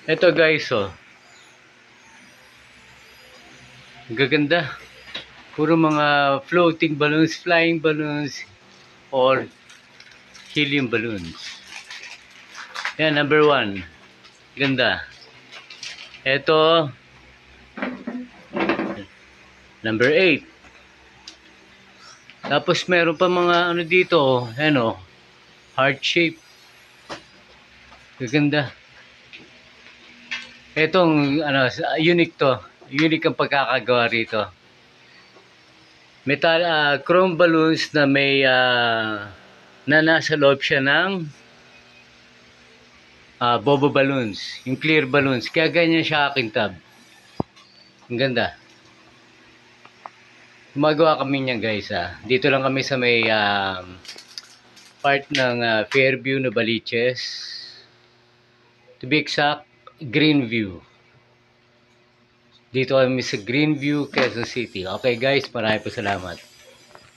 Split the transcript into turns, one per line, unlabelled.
Ito guys, oh. Gaganda. Puro mga floating balloons, flying balloons, or helium balloons. Yan, number 1. Ganda. Ito, number 8. Tapos meron pa mga ano dito, ano, heart shape. Gaganda. Etong ano, unique to. Unique ang pagkakagawa rito. Metal chrome balloons na may na nasa loob siya ng bobo balloons, yung clear balloons. Kaya ganyan siya kakintab. Ang ganda. Gumagawa kami niyan guys. Dito lang kami sa may part ng Fairview, Novaliches. To be exact, Greenview. Dito kami sa Greenview, Quezon City. Okay guys, maraming po salamat.